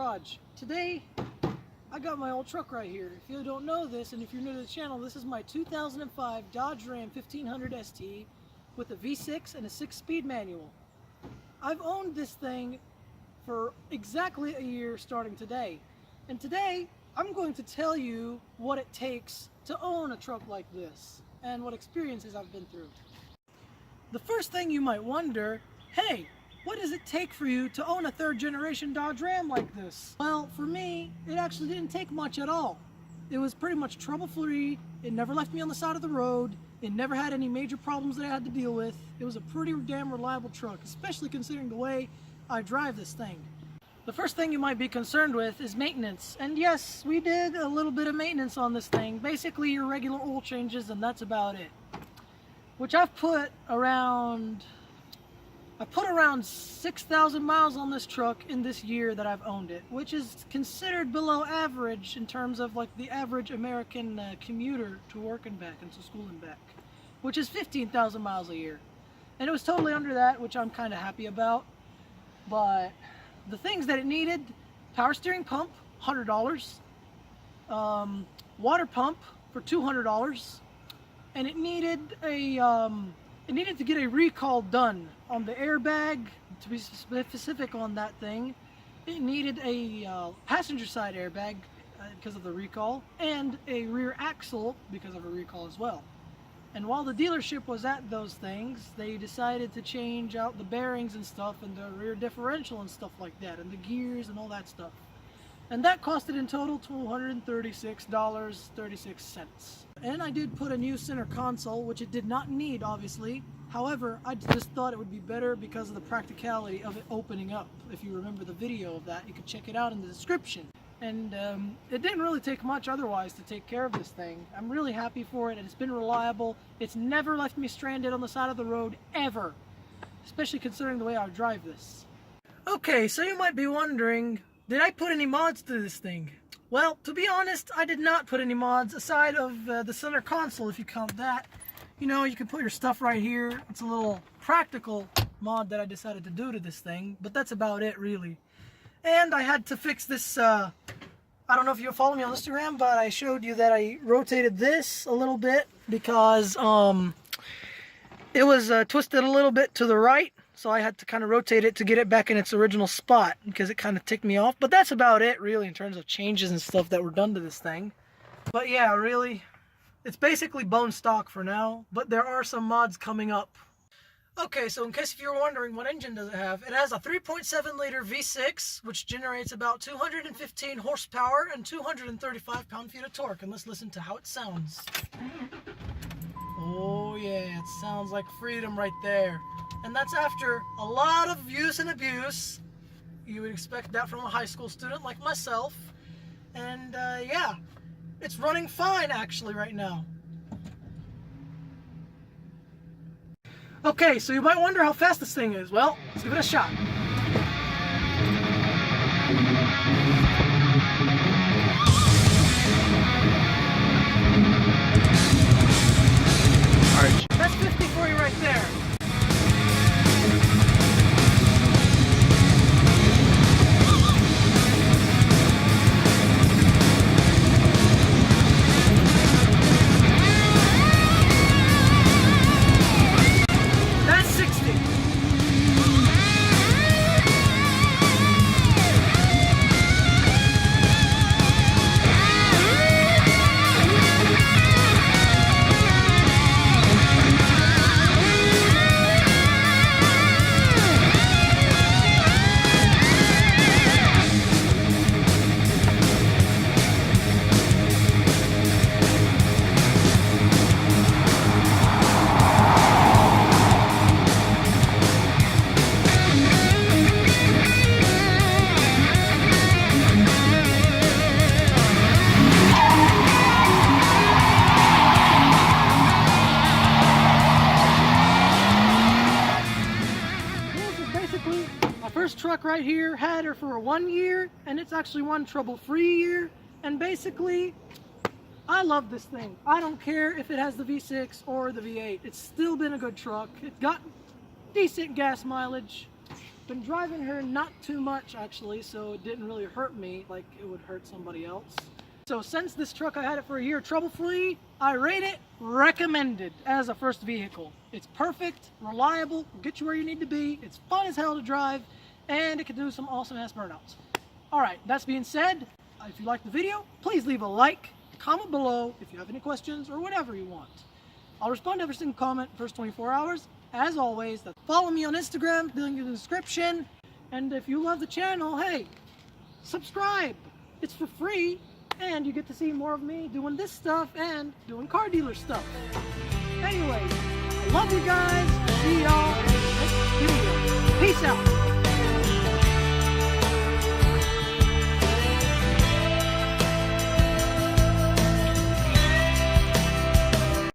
Dodge. Today, I got my old truck right here. If you don't know this, and if you're new to the channel, this is my 2005 Dodge Ram 1500 ST with a V6 and a 6-speed manual. I've owned this thing for exactly a year starting today. And today, I'm going to tell you what it takes to own a truck like this and what experiences I've been through. The first thing you might wonder, hey, what does it take for you to own a third-generation Dodge Ram like this? Well, for me, it actually didn't take much at all. It was pretty much trouble-free. It never left me on the side of the road. It never had any major problems that I had to deal with. It was a pretty damn reliable truck, especially considering the way I drive this thing. The first thing you might be concerned with is maintenance. And yes, we did a little bit of maintenance on this thing. Basically your regular oil changes, and that's about it. Which I've put around 6,000 miles on this truck in this year that I've owned it, which is considered below average in terms of like the average American commuter to work and back and to school and back, which is 15,000 miles a year. And it was totally under that, which I'm kind of happy about. But the things that it needed: power steering pump, $100, water pump for $200, and it needed to get a recall done on the airbag. To be specific on that thing, it needed a passenger side airbag because of the recall, and a rear axle because of a recall as well. And while the dealership was at those things, they decided to change out the bearings and stuff, and the rear differential and stuff like that, and the gears and all that stuff. And that costed in total $236.36. And I did put a new center console, which it did not need, obviously. However, I just thought it would be better because of the practicality of it opening up. If you remember the video of that, you can check it out in the description. And it didn't really take much otherwise to take care of this thing. I'm really happy for it, and it's been reliable. It's never left me stranded on the side of the road, ever. Especially considering the way I drive this. Okay, so you might be wondering, did I put any mods to this thing? Well, to be honest, I did not put any mods aside of the center console, if you count that. You know, you can put your stuff right here. It's a little practical mod that I decided to do to this thing, but that's about it, really. And I had to fix this, I don't know if you follow me on Instagram, but I showed you that I rotated this a little bit because it was twisted a little bit to the right. So I had to kind of rotate it to get it back in its original spot because it kind of ticked me off. But that's about it, really, in terms of changes and stuff that were done to this thing. But yeah, really, it's basically bone stock for now, but there are some mods coming up. Okay, so in case if you're wondering, what engine does it have? It has a 3.7 liter V6, which generates about 215 horsepower and 235 pound-feet of torque. And let's listen to how it sounds. Oh yeah, it sounds like freedom right there. And that's after a lot of use and abuse. You would expect that from a high school student like myself. And yeah, it's running fine actually right now. Okay, so you might wonder how fast this thing is. Well, let's give it a shot. Alright. That's 50 for you right there. Truck right here, had her for 1 year, and it's actually one trouble-free year. And basically, I love this thing. I don't care if it has the V6 or the V8. It's still been a good truck. It got decent gas mileage. Been driving her not too much actually, so it didn't really hurt me like it would hurt somebody else. So since this truck, I had it for a year trouble-free, I rate it recommended as a first vehicle. It's perfect, reliable, will get you where you need to be, it's fun as hell to drive, and it can do some awesome ass burnouts. Alright, that being said, if you liked the video, please leave a like, comment below if you have any questions or whatever you want. I'll respond to every single comment in the first 24 hours. As always, follow me on Instagram, link in the description, and if you love the channel, hey, subscribe. It's for free, and you get to see more of me doing this stuff and doing car dealer stuff. Anyways, I love you guys. See y'all in the next video. Peace out.